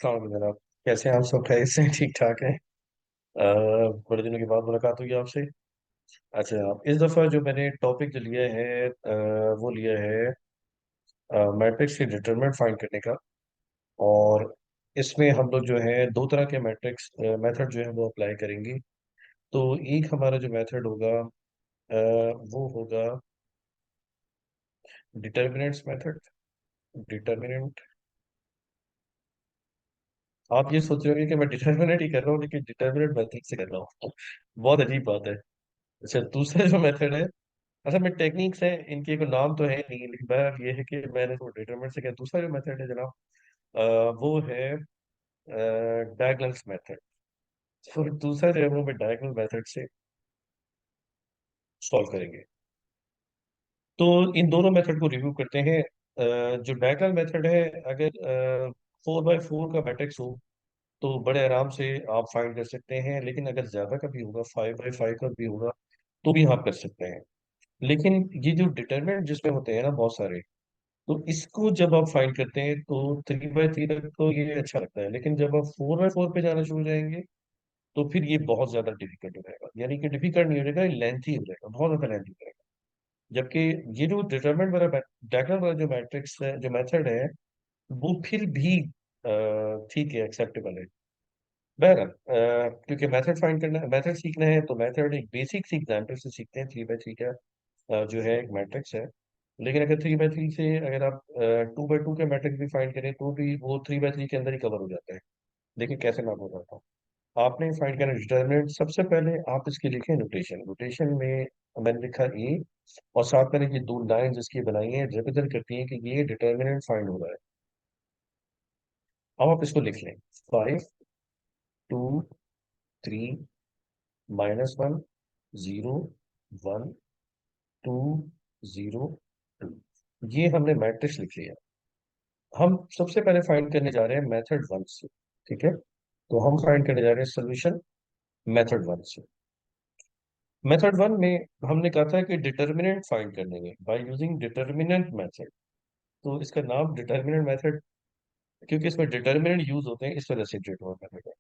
सलाम जनाब। कैसे हैं आप? सब खैरियत से हैं? ठीक ठाक हैं? बड़े दिनों के बाद मुलाकात हुई आपसे। अच्छा, इस दफ़ा जो मैंने टॉपिक जो लिया है वो लिया है मैट्रिक्स की डिटरमिनेंट फाइंड करने का। और इसमें हम लोग जो है दो तरह के मैट्रिक्स मेथड जो है वो अप्लाई करेंगे। तो एक हमारा जो मेथड होगा वो होगा डिटर्मिनेंट्स मेथड। डिटर्मिनेंट। आप ये सोच रहे होंगे कि मैं डिटर्मिनेंट ही कर रहा हूँ, लेकिन डिटर्मिनेंट मेथड से कर रहा हूँ। बहुत अजीब बात है। अच्छा, दूसरा जो मेथड है, असल में टेक्निक्स हैं इनके, कोई नाम तो है नहीं, लेकिन बहरहाल ये है कि मैंने तो डिटरमिनेंट से किया। दूसरा जो मेथड है जनाब, वो है डायगोनल्स मेथड। तो दूसरा जो है वो मैं डायगोनल मेथड से सॉल्व करेंगे। तो इन दोनों मेथड को रिव्यू करते हैं। जो डायगोनल मेथड है, अगर 4x4 का मैट्रिक्स हो तो बड़े आराम से आप फाइंड कर सकते हैं, लेकिन अगर ज्यादा का भी होगा, 5x5 का भी होगा, तो भी आप कर सकते हैं। लेकिन ये जो डिटरमिनेंट जिसमें होते हैं ना बहुत सारे, तो इसको जब आप फाइंड करते हैं तो 3x3 तक तो ये अच्छा लगता है, लेकिन जब आप 4x4 पे जाना शुरू हो जाएंगे तो फिर ये बहुत ज्यादा डिफिकल्ट हो जाएगा। यानी कि डिफिकल्ट नहीं हो जाएगा, लेंथी हो जाएगा, बहुत ज्यादा लेंथी हो जाएगा। जबकि ये जो डिटरमिनेंट वाला डायगोनल वाला जो मैट्रिक्स है, जो मेथड है, वो फिर भी ठीक है, एक्सेप्टेबल है। बहरहाल क्योंकि मेथड फाइंड करना, मेथड सीखना है, तो मेथड एक बेसिक सी एग्जाम्पल से सीखते हैं। 3x3 का जो है एक मैट्रिक्स है। लेकिन अगर 3x3 से अगर आप 2x2 के मैट्रिक्स भी फाइंड करें तो भी वो 3x3 के अंदर ही कवर हो जाता है। देखिए कैसे मैं आपको बताता हूँ। आपने फाइंड करना डिटरमिनेंट, सबसे पहले आप इसके लिखें नोटेशन। नोटेशन में मैंने लिखा ए, और साथ मैंने ये दो लाइन जिसकी बनाई है रिप्रेजेंट करती हैं कि ये डिटरमिनेंट फाइंड हो रहा है। अब आप इसको लिख लें। 5 2 3 -1 0 1 2 0 2, ये हमने मैट्रिक्स लिख लिया। हम सबसे पहले फाइंड करने जा रहे हैं मेथड वन से। ठीक है, तो हम फाइंड करने जा रहे हैं सोल्यूशन मेथड वन से। मेथड वन में हमने कहा था कि डिटर्मिनेंट फाइंड करने में बाय यूजिंग डिटर्मिनेंट मेथड। तो इसका नाम डिटर्मिनेंट मेथड, क्योंकि इसमें डिटर्मिनेंट यूज होते हैं, इस वजह से डिटर्मिनेंट मेथड है।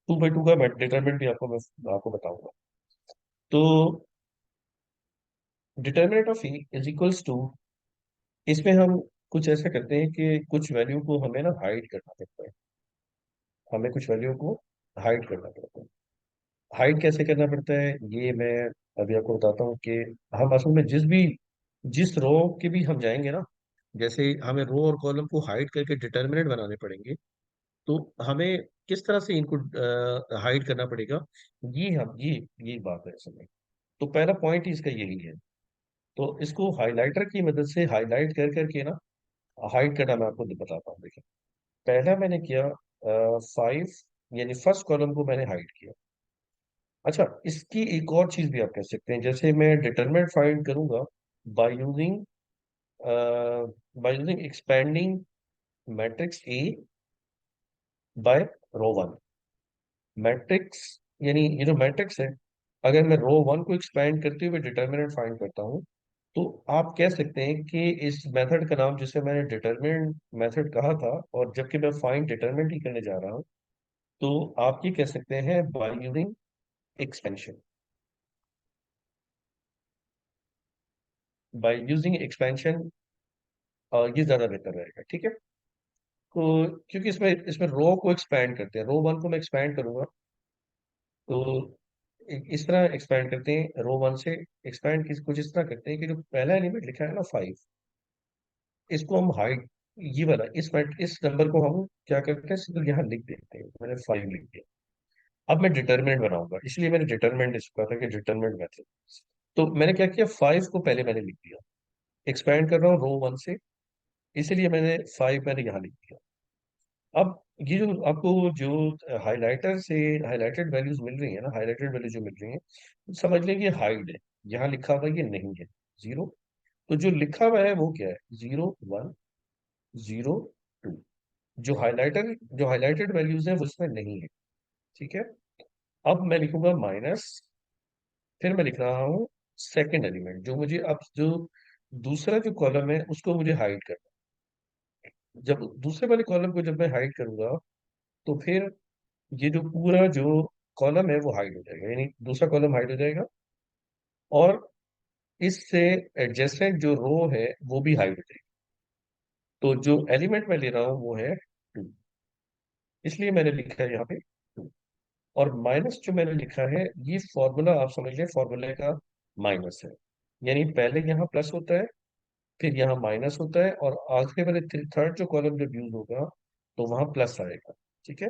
2x2 का डिटर्मिनेंट भी मैं आपको बताऊंगा। तो determinant of E is equals to, इसमें हम कुछ ऐसा करते हैं कि कुछ वैल्यू को हमें ना हाइड करना पड़ता है। हमें कुछ वैल्यू को हाइड करना पड़ता है। हाइड कैसे करना पड़ता है ये मैं अभी आपको बताता हूँ कि हम असल में जिस रो के भी हम जाएंगे ना, जैसे हमें रो और कॉलम को हाइड करके डिटर्मिनेंट बनाने पड़ेंगे, तो हमें किस तरह से इनको हाइड करना पड़ेगा, ये बात है असल में। तो पहला पॉइंट ही इसका यही है। तो इसको हाइलाइटर की मदद से हाईलाइट कर करके ना हाइड करना मैं आपको बताता हूँ। देखिए, पहला मैंने किया 5, यानी फर्स्ट कॉलम को मैंने हाइड किया। अच्छा, इसकी एक और चीज भी आप कह सकते हैं, जैसे मैं डिटरमिनेंट फाइंड करूंगा by using by using expanding matrix A by row one. Matrix, यानी ये जो मैट्रिक्स है, अगर मैं रो वन को एक्सपेंड करते हुए डिटरमिनेंट फाइंड करता हूँ, तो आप कह सकते हैं कि इस मेथड का नाम, जिसे मैंने डिटरमिनेंट मेथड कहा था, और जबकि मैं फाइंड डिटरमिनेंट ही करने जा रहा हूँ, तो आप ये कह सकते हैं by using expansion. By using expansion ये ज्यादा बेहतर रहेगा। ठीक है, तो क्योंकि इसमें इसमें रो को एक्सपैंड करते हैं, रो वन को मैं एक्सपैंड करूंगा, तो इस तरह एक्सपैंड करते हैं रो वन से। एक्सपैंड किस कुछ इस तरह करते हैं कि जो पहला एलिमेंट लिखा है ना 5, इसको हम हाइड, ये वाला इस नंबर को हम क्या करते हैं, सिर्फ यहाँ लिख देते हैं। मैंने 5 लिख दिया। अब मैं डिटरमिनेंट बनाऊंगा, इसलिए मैंने डिटरमिनेंट इसको कहा था कि डिटरमिनेंट मेथड। तो मैंने क्या किया, 5 को पहले मैंने लिख दिया। एक्सपैंड कर रहा हूँ रो वन से, इसीलिए मैंने 5 मैंने यहाँ लिख दिया। अब ये जो आपको जो हाइलाइटर से हाइलाइटेड वैल्यूज मिल रही है ना, हाइलाइटेड वैल्यू जो मिल रही है, समझ लें कि हाइड है। यहाँ लिखा हुआ ये नहीं है, जीरो। तो जो लिखा हुआ है वो क्या है, 0 1 0 2। जो हाइलाइटेड वैल्यूज है वो इसमें नहीं है। ठीक है, अब मैं लिखूंगा माइनस, फिर मैं लिख रहा हूँ सेकंड एलिमेंट, जो मुझे अब जो दूसरा जो कॉलम है उसको मुझे हाइड करना है। जब दूसरे वाले कॉलम को जब मैं हाइड करूंगा, तो फिर ये जो पूरा जो कॉलम है वो हाइड हो जाएगा, यानी दूसरा कॉलम हाइड हो जाएगा, और इससे एडजेसेंट जो रो है वो भी हाइड हो जाएगी। तो जो एलिमेंट मैं ले रहा हूँ वो है 2, इसलिए मैंने लिखा है यहाँ पे 2। और माइनस जो मैंने लिखा है, ये फॉर्मूला आप समझ लें, फॉर्मूले का माइनस है, यानी पहले यहाँ प्लस होता है, फिर यहाँ माइनस होता है, और आखिरी वाले थर्ड जो कॉलम जब यूज होगा तो वहां प्लस आएगा। ठीक है,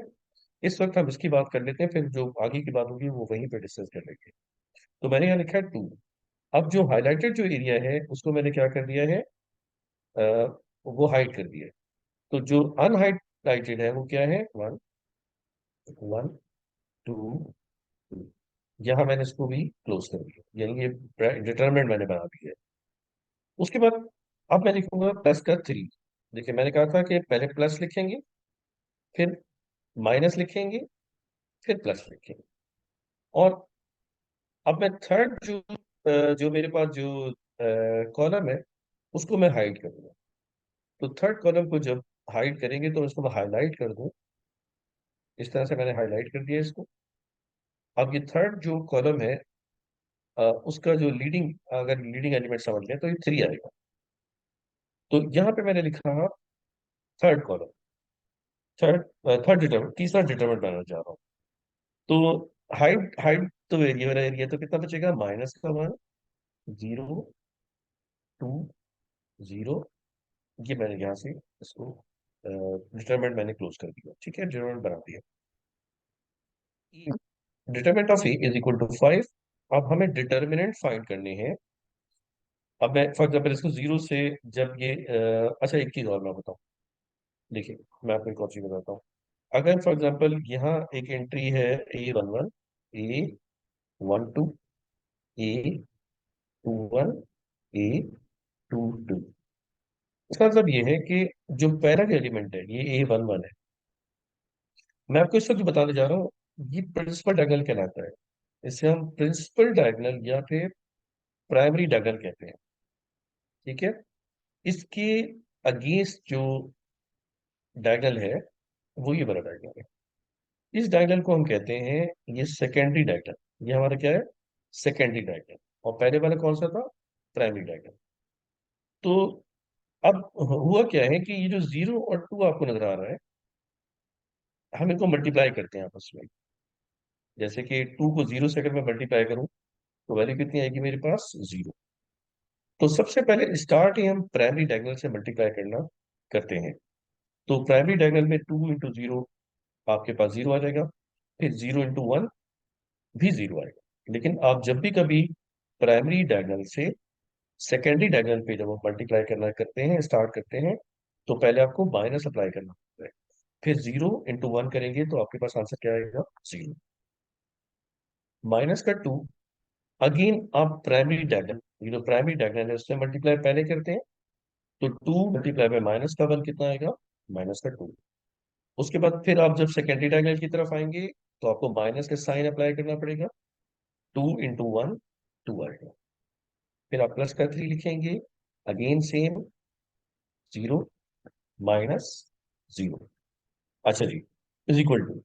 इस वक्त हम इसकी बात कर लेते हैं, फिर जो आगे की बात होगी वो वहीं पे डिस्कस कर लेंगे। तो मैंने यहाँ लिखा है 2। अब जो हाईलाइटेड जो एरिया है उसको मैंने क्या कर दिया है, वो हाइड कर दिया है। तो जो अनहाइलाइटेड है वो क्या है, 1, 1, 2, 2। यहाँ मैंने इसको भी क्लोज कर दिया, यानी ये डिटरमिनेंट मैंने बना दिया है। उसके बाद अब मैं लिखूंगा प्लस का 3। देखिए मैंने कहा था कि पहले प्लस लिखेंगे, फिर माइनस लिखेंगे, फिर प्लस लिखेंगे। और अब मैं थर्ड जो मेरे पास जो कॉलम है उसको मैं हाइड करूंगा। तो थर्ड कॉलम को जब हाइड करेंगे तो इसको मैं हाईलाइट कर दूं, इस तरह से मैंने हाईलाइट कर दिया इसको। अब ये थर्ड जो कॉलम है, उसका जो लीडिंग, अगर लीडिंग एलिमेंट समझ लें तो ये 3 आएगा। तो यहाँ पे मैंने लिखा third column, third third determinant, तीसरा डिटर्मिनेंट बनाना चाह रहा हूँ। तो हाइट हाइट तो एरिया मेरा एरिया तो कितना बचेगा, माइनस का 1, 0, 2, 0। ये मैंने यहाँ से इसको डिटरमिनेंट मैंने क्लोज कर दिया। ठीक है, डिटरमिनेंट बना दिया। Determinant of A is equal to 5। अब हमें डिटरमिनेंट फाइंड करने हैं। अब मैं फॉर एग्जाम्पल इसको 0 से, जब ये अच्छा एक चीज और मैं बताऊँ, देखिए मैं आपको एक और चीज बताता हूँ। अगर फॉर एग्जाम्पल यहाँ एक एंट्री है A11, A12, A21, A22, इसका मतलब ये है कि जो पैरेलल एलिमेंट है ये A11 है। मैं आपको इस वक्त बताने जा रहा हूँ, ये प्रिंसिपल डायगोनल कहलाता है। इसे हम प्रिंसिपल डायगोनल या फिर प्राइमरी डायगोनल कहते हैं। ठीक है, इसके अगेंस्ट जो डायगोनल है वो ये वाला डायगोनल है। इस डायगोनल को हम कहते हैं ये सेकेंडरी डायगोनल, ये हमारा क्या है, सेकेंडरी डायगोनल। और पहले वाला कौन सा था, प्राइमरी डायगोनल। तो अब हुआ क्या है कि ये जो 0 और 2 आपको नजर आ रहा है, हम इनको मल्टीप्लाई करते हैं आपस में। जैसे कि 2 को 0 से अगर मैं मल्टीप्लाई करूं तो वैल्यू कितनी आएगी मेरे पास, 0। तो सबसे पहले स्टार्ट ही हम प्राइमरी डायगोनल से मल्टीप्लाई करना करते हैं। तो प्राइमरी डायगोनल में 2 × 0 आपके पास 0 आ जाएगा, फिर 0 × 1 भी 0 आएगा। लेकिन आप जब भी कभी प्राइमरी डायगोनल से सेकेंडरी डायगोनल पे जब आप मल्टीप्लाई करना करते हैं, स्टार्ट करते हैं, तो पहले आपको माइनस अप्लाई करना होता है। फिर 0 × 1 करेंगे तो आपके पास आंसर क्या आएगा, 0। माइनस का 2, अगेन आप प्राइमरी डायगोनल, ये जो प्राइमरी डायगोनल है उससे मल्टीप्लाई पहले करते हैं। तो 2 × -1 कितना आएगा, -2। उसके बाद फिर आप जब सेकेंडरी डायगोनल की तरफ आएंगे तो आपको माइनस का साइन अप्लाई करना पड़ेगा। 2 × 1 2 आएगा। फिर आप +3 लिखेंगे, अगेन सेम, 0, -0। अच्छा जी, इज इक्वल टू,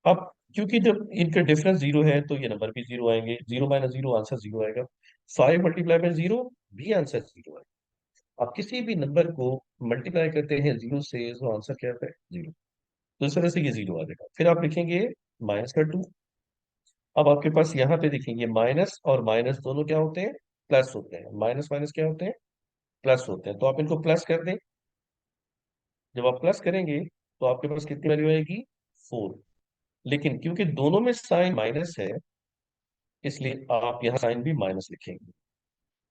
अब क्योंकि जब इनका डिफरेंस 0 है तो ये नंबर भी 0 आएंगे, 0 - 0 आंसर 0 आएगा। 5 × 0 भी आंसर 0 आएगा। आप किसी भी नंबर को मल्टीप्लाई करते हैं 0 से तो आंसर क्या आता है, 0। तो इस तरह से ये 0 आ जाएगा। फिर आप लिखेंगे -2। अब आपके पास यहाँ पे देखेंगे माइनस और माइनस दोनों क्या होते हैं, प्लस होते हैं। माइनस माइनस क्या होते हैं, प्लस होते हैं। तो आप इनको प्लस कर दें। जब आप प्लस करेंगे तो आपके पास कितनी वैल्यू आएगी, 4। लेकिन क्योंकि दोनों में साइन माइनस है, इसलिए आप यहाँ साइन भी माइनस लिखेंगे,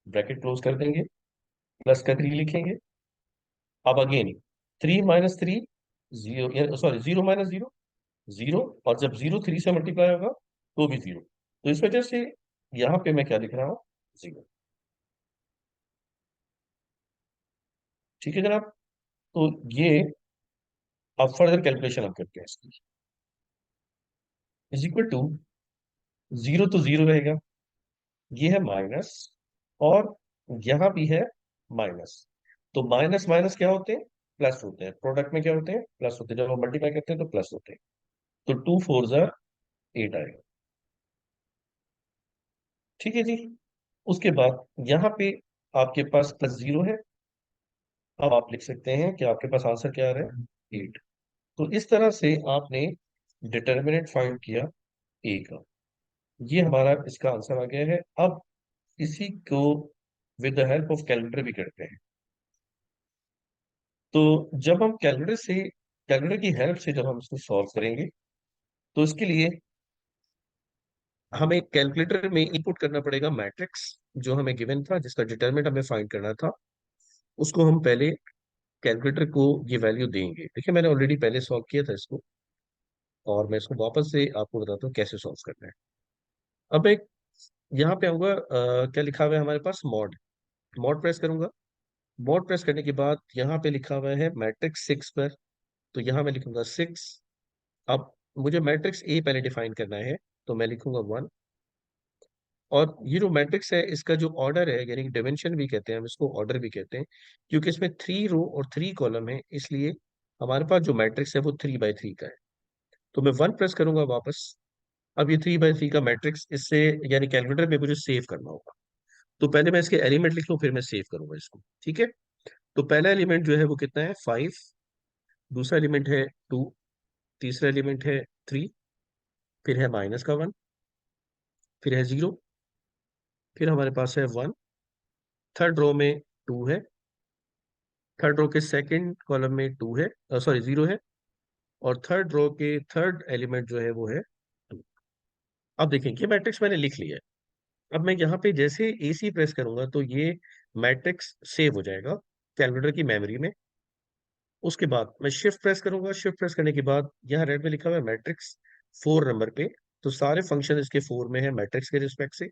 ब्रैकेट क्लोज कर देंगे, +3 लिखेंगे। अब अगेन 3 - 3 0, सॉरी 0 - 0 0। और जब 0 3 से मल्टीप्लाई होगा तो भी 0। तो इस वजह से यहाँ पे मैं क्या लिख रहा हूँ, 0। ठीक है जनाब। तो ये अब फर्दर कैलकुलेशन हम करते हैं इसकी। इज इक्वल टू, 0 तो 0 रहेगा, ये है माइनस, और यहाँ भी है माइनस। तो माइनस माइनस क्या होते हैं, प्लस होते हैं, प्रोडक्ट में क्या होते हैं, प्लस होते हैं, जब हम मल्टीप्लाई करते हैं तो प्लस होते हैं। तो 2 4 जार 8 आएगा। ठीक है जी। उसके बाद यहाँ पे आपके पास +0 है। अब आप लिख सकते हैं कि आपके पास आंसर क्या आ रहा है, 8। तो इस तरह से आपने डिटर्मिनेंट फाइंड किया ए का। ये हमारा इसका आंसर आ गया है। अब इसी को with the help of calculator भी करते हैं। तो जब हम कैलकुलेटर की हेल्प से जब हम इसको सॉल्व करेंगे, तो इसके लिए हमें कैलकुलेटर में इनपुट करना पड़ेगा मैट्रिक्स जो हमें गिवन था, जिसका डिटरमिनेंट हमें फाइंड करना था। उसको हम पहले कैलकुलेटर को ये वैल्यू देंगे। देखिए मैंने ऑलरेडी पहले सॉल्व किया था इसको, और मैं इसको वापस से आपको बताता हूँ कैसे सॉल्व करना है। अब मैं यहाँ पे आऊंगा, क्या लिखा हुआ है हमारे पास, मॉड। मॉड प्रेस करूंगा। मॉड प्रेस करने के बाद यहाँ पे लिखा हुआ है मैट्रिक्स 6 पर, तो यहाँ मैं लिखूंगा 6। अब मुझे मैट्रिक्स ए पहले डिफाइन करना है, तो मैं लिखूंगा 1। और ये जो मैट्रिक्स है इसका जो ऑर्डर है, यानी कि डिमेंशन भी कहते हैं हम इसको, ऑर्डर भी कहते हैं, क्योंकि इसमें 3 रो और 3 कॉलम है, इसलिए हमारे पास जो मैट्रिक्स है वो 3 बाई 3 का है। तो मैं 1 प्रेस करूंगा वापस। अब ये 3 बाई 3 का मैट्रिक्स इससे, यानी कैलकुलेटर में मुझे सेव करना होगा। तो पहले मैं इसके एलिमेंट लिख लूँ, फिर मैं सेव करूंगा इसको। ठीक है। तो पहला एलिमेंट जो है वो कितना है, 5। दूसरा एलिमेंट है 2। तीसरा एलिमेंट है 3। फिर है -1। फिर है 0। फिर हमारे पास है 1। थर्ड रो में 2 है। थर्ड रो के सेकंड कॉलम में 2 है, सॉरी 0 है। और थर्ड रो के थर्ड एलिमेंट जो है वो है 2। अब देखें ये मैट्रिक्स मैंने लिख लिया है। अब मैं यहाँ पे जैसे AC प्रेस करूंगा तो ये मैट्रिक्स सेव हो जाएगा कैलकुलेटर की मेमोरी में। उसके बाद मैं शिफ्ट प्रेस करूंगा। शिफ्ट प्रेस करने के बाद यहाँ रेड में लिखा हुआ है मैट्रिक्स 4 नंबर पे। तो सारे फंक्शन इसके 4 में है मैट्रिक्स के रिस्पेक्ट से।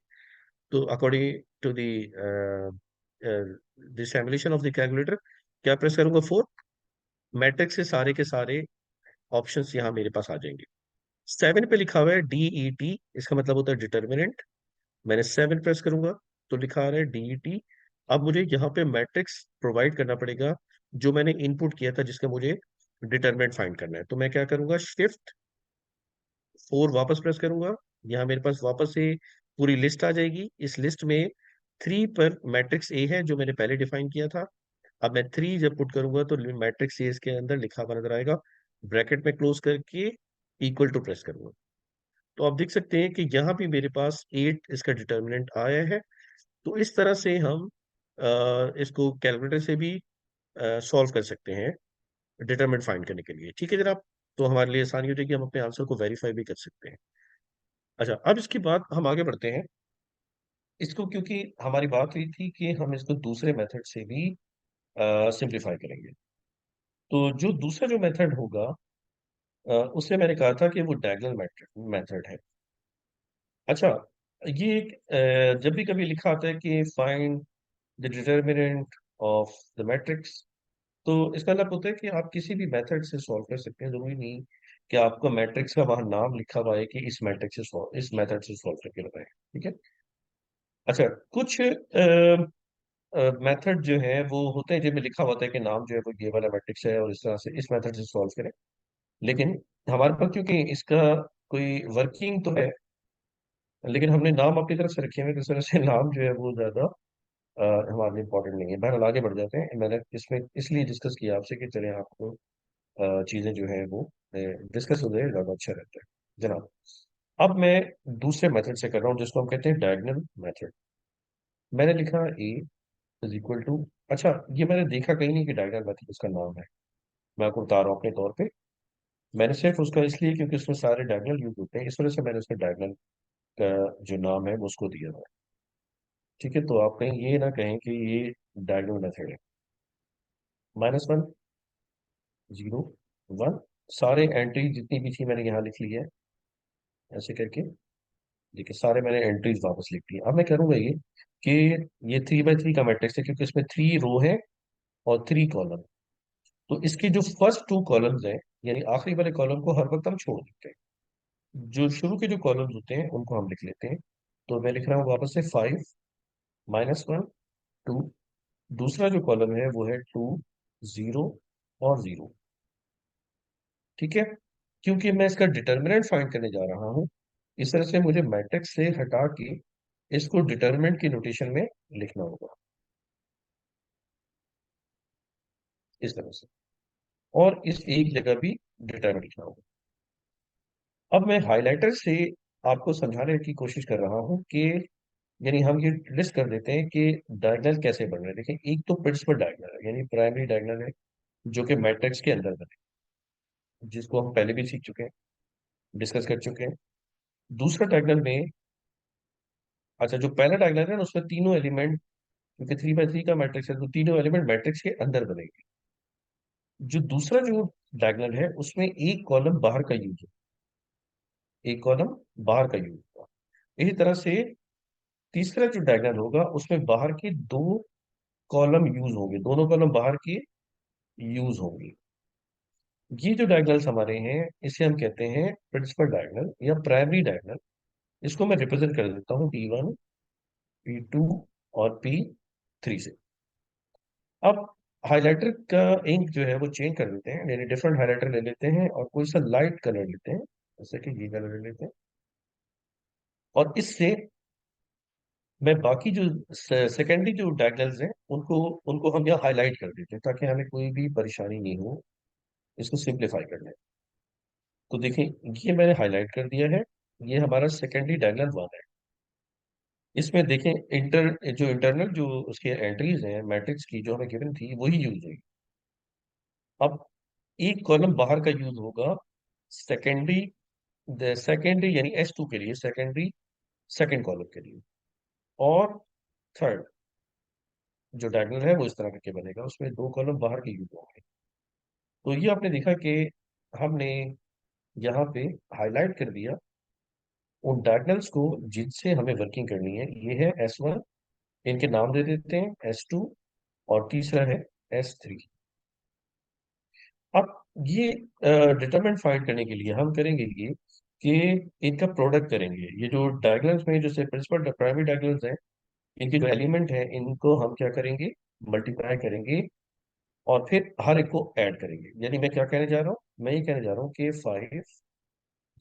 तो according to this of the calculator, क्या प्रेस करूंगा, 4। मैट्रिक्स से सारे के सारे ऑप्शंस यहाँ मेरे पास आ जाएंगे। 7 पे लिखा हुआ है DET, इसका मतलब होता है डिटर्मिनेंट। मैंने 7 प्रेस करूंगा तो लिखा आ रहा है DET। अब मुझे यहाँ पे मैट्रिक्स प्रोवाइड करना पड़ेगा जो मैंने इनपुट किया था, जिसका मुझे डिटर्मिनेंट फाइंड करना है। तो मैं क्या करूंगा, Shift 4 वापस प्रेस करूंगा। यहाँ मेरे पास वापस से पूरी लिस्ट आ जाएगी। इस लिस्ट में 3 पर मैट्रिक्स ए है जो मैंने पहले डिफाइन किया था। अब मैं 3 जब पुट करूंगा तो मैट्रिक्स ए इसके अंदर लिखा हुआ नजर आएगा। ब्रैकेट में क्लोज करके इक्वल टू प्रेस करूंगा। तो आप देख सकते हैं कि यहाँ भी मेरे पास 8 इसका डिटर्मिनेंट आया है। तो इस तरह से हम इसको कैलकुलेटर से भी सॉल्व कर सकते हैं डिटरमिनेंट फाइंड करने के लिए। ठीक है जनाब। तो हमारे लिए आसानी हो जाएगी, हम अपने आंसर को वेरीफाई भी कर सकते हैं। अच्छा, अब इसके बाद हम आगे बढ़ते हैं इसको, क्योंकि हमारी बात हुई थी कि हम इसको दूसरे मेथड से भी सिंप्लीफाई करेंगे। तो जो दूसरा जो मेथड होगा, उससे मैंने कहा था कि वो डायगोनल मेथड मेथड है। अच्छा, ये जब भी कभी लिखा आता है कि find the determinant of the matrix, तो इसका मतलब होता है कि आप किसी भी मेथड से सॉल्व कर सकते हैं। जरूरी नहीं कि आपको मैट्रिक्स का वहां नाम लिखा हुआ है कि इस मैट्रिक्स से सॉल्व, इस मेथड से सॉल्व करके बताएं। ठीक है। अच्छा, कुछ मेथड जो है वो होते हैं जिनमें लिखा होता है कि नाम जो है वो ये वाला मैट्रिक्स है और इस तरह से इस मेथड से सॉल्व करें। लेकिन हमारे पास क्योंकि इसका कोई वर्किंग तो है, लेकिन हमने नाम अपनी तरफ से रखे हुए हैं, तो इस तरह से नाम जो है वो ज्यादा हमारे लिए इंपॉर्टेंट नहीं है। बहरहाल आगे बढ़ जाते हैं। मैंने इसमें इसलिए डिस्कस किया आपसे कि चले आपको चीजें जो है वो डिस्कस हो जाए, ज्यादा अच्छा रहता है जनाब। अब मैं दूसरे मेथड से कर रहा हूँ जिसको हम कहते हैं डायगोनल मेथड। मैंने लिखा A = अच्छा, ये मैंने देखा कहीं नहीं कि डायगोनल मेथड उसका नाम है। मैं आपको बता रहा हूँ अपने तौर पे। मैंने सिर्फ उसका इसलिए क्योंकि उसमें सारे डायगोनल यूज होते हैं, इस वजह से मैंने उसका डायगोनल का जो नाम है वो उसको दिया था। ठीक है। तो आप कहीं ये ना कहें कि ये डायगोनल मेथड है। -1, 0, 1, सारे एंट्री जितनी भी थी मैंने यहाँ लिख ली है, ऐसे करके। देखिए सारे मैंने एंट्रीज वापस लिख दी। अब मैं करूंगा ये कि ये 3 बाई 3 का मैट्रिक्स है, क्योंकि इसमें 3 रो है और 3 कॉलम। तो इसके जो फर्स्ट 2 कॉलम्स हैं, यानी आखिरी वाले कॉलम को हर वक्त हम छोड़ देते हैं, जो शुरू के जो कॉलम्स होते हैं उनको हम लिख लेते हैं। तो मैं लिख रहा हूँ वापस से 5, -1, 2। दूसरा जो कॉलम है वो है 2, 0, और जीरो। ठीक है, क्योंकि मैं इसका डिटर्मिनेंट फाइंड करने जा रहा हूं, इस तरह से मुझे मैट्रिक्स से हटा के इसको डिटर्मिनेंट की नोटेशन में लिखना होगा, इस तरह से। और इस एक जगह भी डिटर्मिनेंट लिखना होगा। अब मैं हाइलाइटर से आपको समझाने की कोशिश कर रहा हूं कि, यानी हम ये लिस्ट कर देते हैं कि डायगोनल कैसे बन रहे हैं। देखिए, एक तो प्रिंसिपल डायगोनल है, यानी प्राइमरी डायगोनल है, जो कि मैट्रिक्स के अंदर बने, जिसको हम पहले भी सीख चुके हैं, डिस्कस कर चुके हैं। दूसरा डायगोनल में, अच्छा, जो पहला डायगोनल है ना, उसमें तीनों एलिमेंट, क्योंकि 3 बाई 3 का मैट्रिक्स है, तो तीनों एलिमेंट मैट्रिक्स के अंदर बनेंगे। जो दूसरा जो डायगोनल है, उसमें एक कॉलम बाहर का यूज है, एक कॉलम बाहर का यूज होगा। इसी तरह से तीसरा जो डायगोनल होगा, उसमें बाहर के दो कॉलम यूज होंगे, दोनों कॉलम बाहर के यूज होंगे। ये जो डायगोनल्स हमारे हैं, इसे हम कहते हैं प्रिंसिपल डायगोनल या प्राइमरी डायगोनल। इसको मैं रिप्रेजेंट कर देता हूँ P1, P2 और P3 से। अब हाइलाइटर का इंक जो है वो चेंज कर देते हैं, यानी डिफरेंट हाइलाइटर ले लेते हैं और कोई सा लाइट कलर लेते हैं, जैसे कि ये कलर ले लेते हैं। और इससे मैं बाकी जो सेकेंडरी जो डायगोनल्स हैं, उनको उनको हम यहाँ हाईलाइट कर देते हैं, ताकि हमें कोई भी परेशानी नहीं हो इसको सिंप्लीफाई करने में। तो देखें, ये मैंने हाईलाइट कर दिया है। ये हमारा सेकेंडरी डायगोनल 1 है। इसमें देखें, जो इंटरनल जो उसके एंट्रीज हैं मैट्रिक्स की, जो हमें गिवन थी, वही यूज हुई। अब एक कॉलम बाहर का यूज होगा सेकेंडरी, सेकेंडरी यानी S2 के लिए, सेकेंडरी सेकेंड कॉलम के लिए। और थर्ड जो डायगोनल है वो इस तरह करके बनेगा, उसमें दो कॉलम बाहर के यूज होंगे। तो ये आपने देखा कि हमने यहाँ पे हाईलाइट कर दिया उन डायगोनल्स को जिनसे हमें वर्किंग करनी है। ये है S1, इनके नाम दे देते हैं S2, और तीसरा है S3। अब ये डिटरमिनेंट फाइंड करने के लिए हम करेंगे ये कि इनका प्रोडक्ट करेंगे। ये जो डायगोनल्स में, जैसे प्रिंसिपल प्राइमरी डायगोनल्स हैं, इनके जो एलिमेंट हैं, इनको हम क्या करेंगे, मल्टीप्लाई करेंगे, और फिर हर एक को ऐड करेंगे। यानी मैं क्या कहने जा रहा हूँ, मैं ये कहने जा रहा हूँ कि 5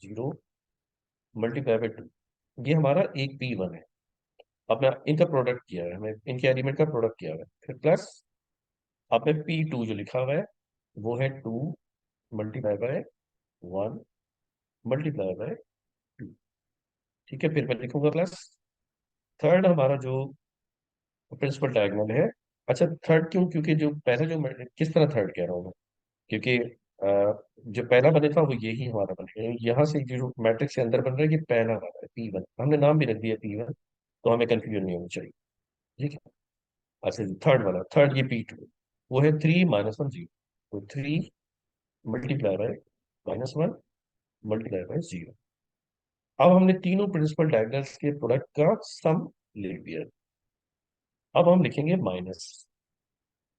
0 मल्टीप्लाई बाई 2, ये हमारा एक P1 है। अब मैं इनका प्रोडक्ट किया है, मैं इनके एलिमेंट का प्रोडक्ट किया है, फिर प्लस, अब मैं P2 जो लिखा हुआ है, वो है 2 मल्टीप्लाई बाय 1 मल्टीप्लाई बाय 2। ठीक है, फिर मैं लिखूंगा प्लस। थर्ड हमारा जो प्रिंसिपल डायगोनल है, अच्छा, थर्ड क्यों, क्योंकि जो पहला जो मैं किस तरह थर्ड कह रहा हूँ मैं, क्योंकि जो पहला बने था वो यही हमारा बनेगा। यहाँ से जो मैट्रिक्स के अंदर बन रहा है, ये पहला वाला है P1, हमने नाम भी रख दिया P1, तो हमें कंफ्यूजन नहीं होनी चाहिए। ठीक है, अच्छा, थर्ड वाला, थर्ड ये P2, वो है 3 - 1 0, तो 3 मल्टीप्लाई बाय -1 मल्टीप्लाई बाय 0। अब हमने तीनों प्रिंसिपल डायगोनल्स के प्रोडक्ट का सम लिख दिया। अब हम लिखेंगे माइनस।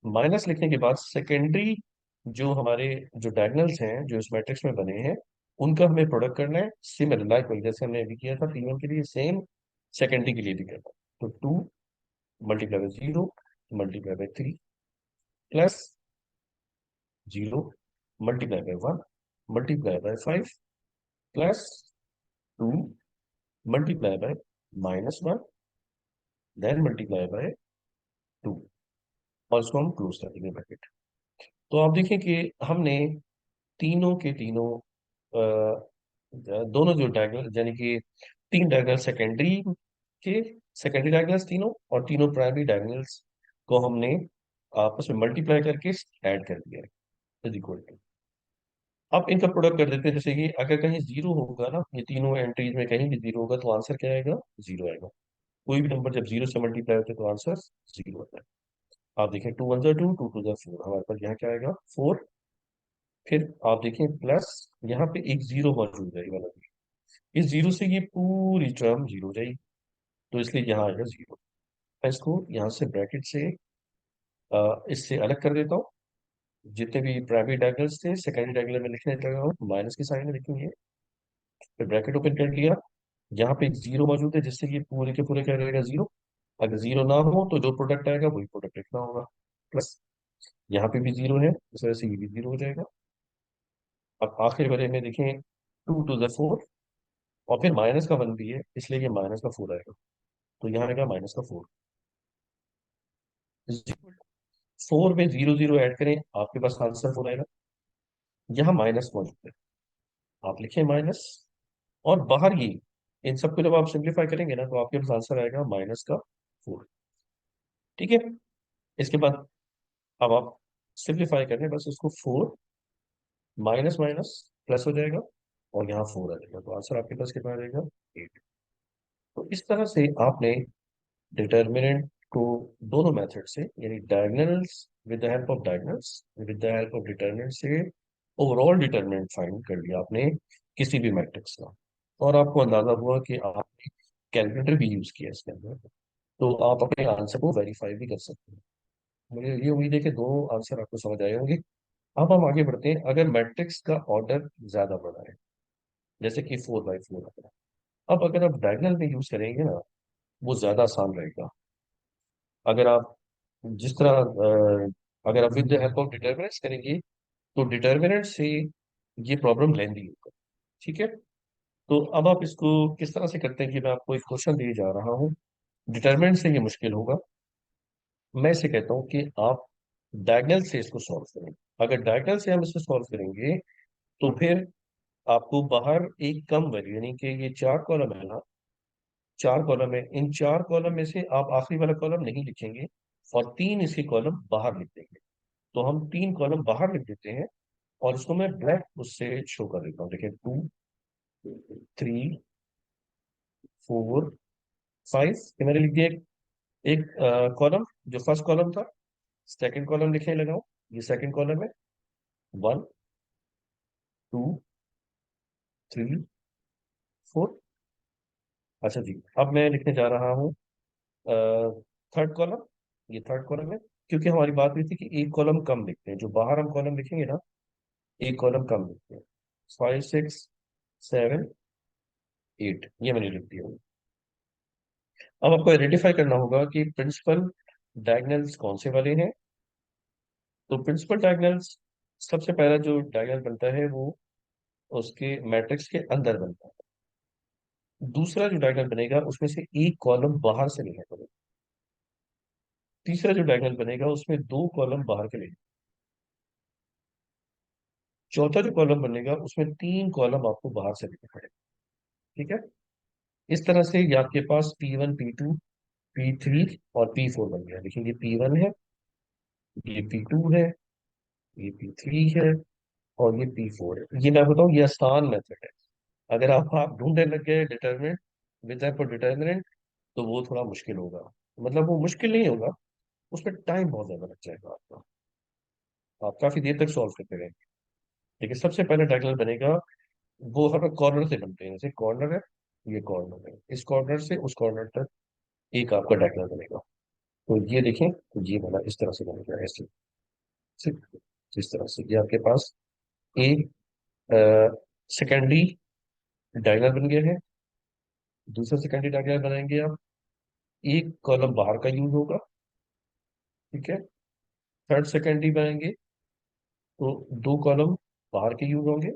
माइनस लिखने के बाद सेकेंडरी जो हमारे जो डायगोनल्स हैं, जो इस मैट्रिक्स में बने हैं, उनका हमें प्रोडक्ट करना है। सिमिलर लाइक जैसे हमने अभी किया था P1 के लिए, सेम सेकेंडरी के लिए भी करना है। तो 2 multiply by 0 multiply by 3 plus 0 multiply by 1 multiply by 5 plus 2 multiply by -1 then multiply by 2, और इसको हम क्लोज कर देंगे ब्रैकेट। तो आप देखें कि हमने तीनों के तीनों दोनों जो डायगोनल, यानी कि तीन डायगोनल सेकेंडरी के, सेकेंडरी डायगोनल्स तीनों, और तीनों प्राइमरी डायगोनल्स को हमने आपस में मल्टीप्लाई करके ऐड कर दिया है, इज इक्वल टू। अब इनका प्रोडक्ट कर देते हैं। जैसे कि अगर कहीं जीरो होगा ना, ये तीनों एंट्रीज में कहीं भी जीरो होगा, तो आंसर क्या आएगा, जीरो आएगा। कोई भी नंबर जब जीरो से मल्टीप्लाई होता है तो आंसर जीरो आता है। आप देखें, 2 1 2, 2 2 4, हमारे पास यहाँ क्या आएगा, 4। फिर आप देखें प्लस, यहाँ पे एक जीरो मौजूद है, ये वाला भी। इस जीरो से ये पूरी टर्म जीरो हो जाएगी, तो इसलिए यहाँ आएगा जीरो। मैं इसको यहाँ से ब्रैकेट से इससे अलग कर देता हूँ। जितने भी प्राइमरी डायगोनल्स थे, सेकेंडरी डायगोनल में लिखने लगा हूँ, माइनस की साइन में लिखेंगे। फिर ब्रैकेट ओपन कर लिया, यहाँ पे एक जीरो मौजूद है, जिससे ये पूरे के पूरे क्या रहेगा, जीरो। अगर जीरो ना हो तो जो प्रोडक्ट आएगा वही प्रोडक्ट लिखना होगा, प्लस। यहाँ पे भी जीरो है, इस वजह से ये भी जीरो हो जाएगा। अब आखिर वाले में देखें, 2 टू द 4, और फिर माइनस का 1 भी है, इसलिए ये -का 4 आएगा। तो यहाँ आएगा -का 4। 4 में जीरो जीरो ऐड करें, आपके पास आंसर 4 आएगा। यहाँ माइनस मौजूद है, आप लिखें माइनस, और बाहर ये, इन सबको जब आप सिंप्लीफाई करेंगे ना, तो आपके पास आंसर आएगा -का 4। ठीक है। इसके बाद अब आप सिंप्लीफाई करें, बस इसको 4 माइनस माइनस प्लस हो जाएगा, और यहाँ 4 आ जाएगा, तो आंसर आपके पास कितना आ जाएगा? 8। तो इस तरह से आपने डिटर्मिनेंट को दोनों मेथड से, यानी diagonals with the help of diagonals, with the help of determinant से ओवरऑल डिटर्मिनेंट फाइंड कर लिया आपने किसी भी मैट्रिक्स का। और आपको अंदाजा हुआ कि आपने कैलकुलेटर भी यूज किया इसके अंदर, तो आप अपने आंसर को वेरीफाई भी कर सकते हैं। मुझे ये उम्मीद है कि दो आंसर आपको समझ आए होंगे। अब हम आगे बढ़ते हैं। अगर मैट्रिक्स का ऑर्डर ज्यादा बड़ा है, जैसे कि 4 बाई 4 है, अब अगर आप डायगोनल में यूज करेंगे ना, वो ज्यादा आसान रहेगा। अगर आप जिस तरह अगर आप with the help of determinants करेंगे, तो डिटर्मिनेंट से ये प्रॉब्लम लेंदी होगा। ठीक है। तो अब आप इसको किस तरह से करते हैं कि मैं आपको एक क्वेश्चन दिए जा रहा हूँ, डिटर्मिनेंट से ये मुश्किल होगा। मैं इसे कहता हूँ कि आप डायगोनल से इसको सॉल्व करें। अगर डायगोनल से हम इसे सॉल्व करेंगे, तो फिर आपको बाहर एक कम वैल्यू, यानी कि ये 4 कॉलम है ना, 4 कॉलम है, इन 4 कॉलम में से आप आखिरी वाला कॉलम नहीं लिखेंगे, और 3 इसके कॉलम बाहर लिख देंगे। तो हम 3 कॉलम बाहर लिख देते हैं, और इसको मैं ब्लैक उससे शो कर देता हूँ। देखिए, 2, 3, 4, 5, ये मैंने लिख दिया एक कॉलम। जो फर्स्ट कॉलम था, सेकंड कॉलम लिखने लगाओ, ये सेकंड कॉलम है। 1, 2, 3, 4। अच्छा जी, अब मैं लिखने जा रहा हूँ थर्ड कॉलम। ये थर्ड कॉलम है, क्योंकि हमारी बात हुई थी कि एक कॉलम कम लिखते हैं, जो बाहर हम कॉलम लिखेंगे ना, एक कॉलम कम लिखते हैं। 5, 6, 7, 8, ये मैंने लिख दिया। अब आपको आइडेंटिफाई करना होगा कि प्रिंसिपल डायगोनल्स कौन से वाले हैं। तो प्रिंसिपल डायगोनल्स, सबसे पहला जो डायगोनल बनता है वो उसके मैट्रिक्स के अंदर बनता है। दूसरा जो डायगोनल बनेगा, उसमें से एक कॉलम बाहर से लेना पड़ेगा। तीसरा जो डायगोनल बनेगा, उसमें 2 कॉलम बाहर के लेने। चौथा जो कॉलम बनेगा, उसमें 3 कॉलम आपको बाहर से लेने पड़ेगा। ठीक है। इस तरह से ये आपके पास P1, P2, P3 और P4 बन गया। देखिए, ये P1 है, ये P2 है, ये P3 है, और ये P4 है। ये मैं बताऊं, ये आसान मेथड है। अगर आप ढूंढने लग गए determinant with help of determinant, तो वो थोड़ा मुश्किल होगा। मतलब वो मुश्किल नहीं होगा, उसमें टाइम बहुत ज्यादा लग जाएगा आपका। आप काफी देर तक सॉल्व करते रहेंगे। लेकिन सबसे पहले डायगोनल बनेगा, वो हर कॉर्नर से बनते हैं। जैसे कॉर्नर है, ये कॉर्नर है, इस कॉर्नर से उस कॉर्नर तक एक आपका डायगोनल बनेगा। तो ये देखें, तो ये बना इस तरह से बनेगा, ऐसे इस तरह से। ये आपके पास एक सेकेंडरी डायगोनल बन गया है। दूसरा सेकेंडरी डायगोनल बनाएंगे आप, एक कॉलम बाहर का यूज होगा। ठीक है। थर्ड सेकेंडरी बनाएंगे, तो 2 कॉलम बाहर के यूज होंगे।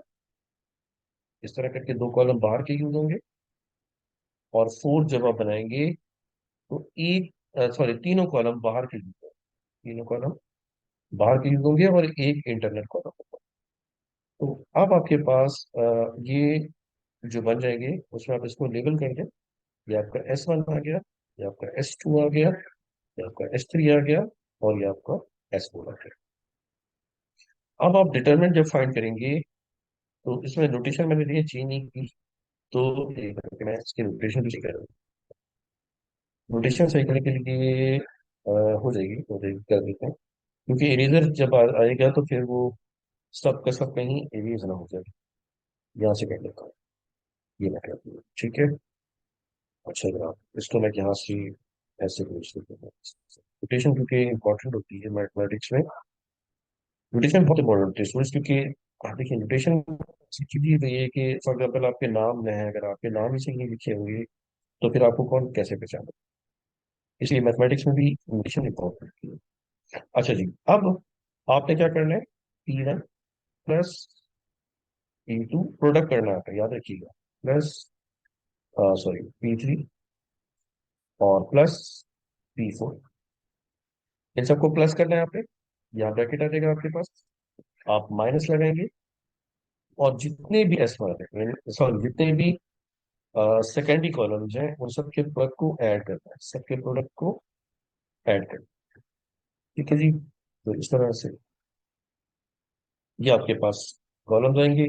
इस तरह करके 2 कॉलम बाहर के यूज होंगे। और फोर्थ जब आप बनाएंगे, तो एक, सॉरी, तीनों कॉलम बाहर के यूज होंगे। तीनों कॉलम बाहर के यूज होंगे, और एक इंटरनल कॉलम होगा। तो अब आपके पास ये जो बन जाएंगे, उसमें आप इसको लेबल कर दें। ये आपका S1 आ गया, ये आपका S2 आ गया, ये आपका S3 आ गया, और ये आपका S4 आ गया। अब आप डिटरमिनेंट जब फाइंड करेंगे, तो इसमें नोटेशन मैंने देखिए चेंज नहीं की। तो एक मिनट, मैं इसकी नोटेशन भी चेक कर रहा हूँ। नोटेशन सही करने के लिए हो जाएगी, कर देते हैं। क्योंकि इरेजर जब आएगा, तो फिर वो सब का सब कहीं इरेज ना हो जाए। यहाँ से कर लेता हूँ, ये मैं कर दूँ, ठीक है। अच्छा जनाब, इसको मैं यहाँ से ऐसे पूछ लेता हूँ। नोटेशन क्योंकि इंपॉर्टेंट होती है मैथमेटिक्स में। नोटेशन बहुत इंपॉर्टेंट होती है स्टूडेंट्स, क्योंकि देखिए, नोटेशन एक्चुअली तो ये है कि फॉर एग्जाम्पल आपके नाम में है, अगर आपके नाम ही सही नहीं लिखे होंगे, तो फिर आपको कौन कैसे पहचाने। इसलिए मैथमेटिक्स में भी नोटेशन इंपॉर्टेंट होती है। अच्छा जी, अब आपने क्या करना है, P1 प्लस P2 प्रोडक्ट करना है, याद रखिएगा, प्लस, सॉरी, P3 और प्लस P4, इन सबको प्लस करना है आपने। यहाँ ब्रैकेट आ जाएगा आपके पास, आप माइनस लगाएंगे, और जितने भी एस है, सॉरी, जितने भी सेकेंडरी कॉलम्स हैं, उन सब के प्रोडक्ट को ऐड करना है, सबके प्रोडक्ट को ऐड करना है। ठीक है जी, तो इस तरह से ये आपके पास कॉलम्स आएंगे।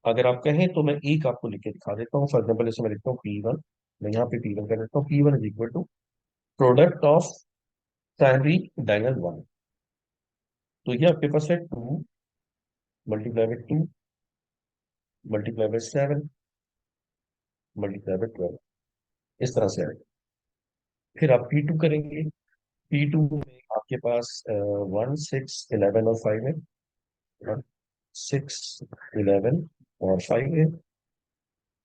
अगर आप कहें तो मैं एक आपको लिख के दिखा देता हूँ। फॉर एग्जाम्पल जैसे मैं लिखता हूँ P1, मैं यहाँ पे P1 कर देता हूँ, P1 is equal to product of primary diagonal one. तो ये आपके पास है 2 multiply by 2 multiply by 7 multiply by 12, इस तरह से आएगा। फिर आप P2 करेंगे, P2 में आपके पास 1 6 11 और 5 है, 1 6 11 और 5 है।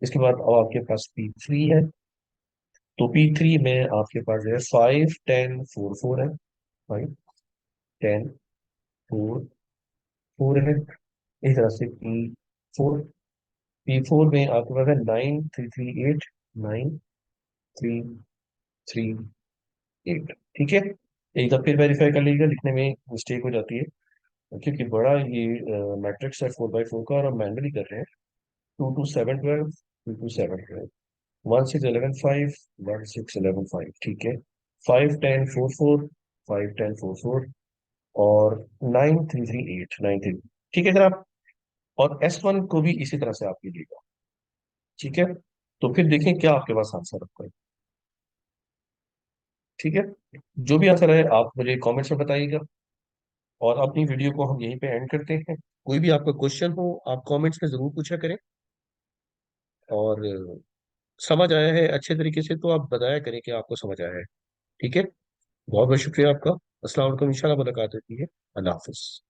इसके बाद अब आपके पास P3 है, तो P3 में आपके पास है 5 10 4 4 है, 5 10 4 4 है। इस तरह से P4 में आपके पास है 9 3 3 8, 9 3 3 8। ठीक है, एक बार फिर वेरीफाई कर लीजिएगा, लिखने में मिस्टेक हो जाती है क्योंकि बड़ा ये मैट्रिक्स है 4x4 का, और हम मैनुअली कर रहे हैं। 2 2 7 12, 2 2 7 12, 1 6 11 5, 1 6 11 5, ठीक है। 5 10 4 4, 5 10 4 4, और 9 3 3 8, 9 3, ठीक है सर आप। और S1 को भी इसी तरह से आप लीजिएगा, ठीक है। तो फिर देखें क्या आपके पास आंसर आपका है। ठीक है, जो भी आंसर है आप मुझे कमेंट्स में बताइएगा, और अपनी वीडियो को हम यहीं पे एंड करते हैं। कोई भी आपका क्वेश्चन हो आप कमेंट्स में जरूर पूछा करें, और समझ आया है अच्छे तरीके से तो आप बताया करें कि आपको समझ आया है। ठीक है, बहुत बहुत शुक्रिया आपका। अस्सलाम वालेकुम, इंशाल्लाह मुलाकात होती है। अल्लाह हाफिज।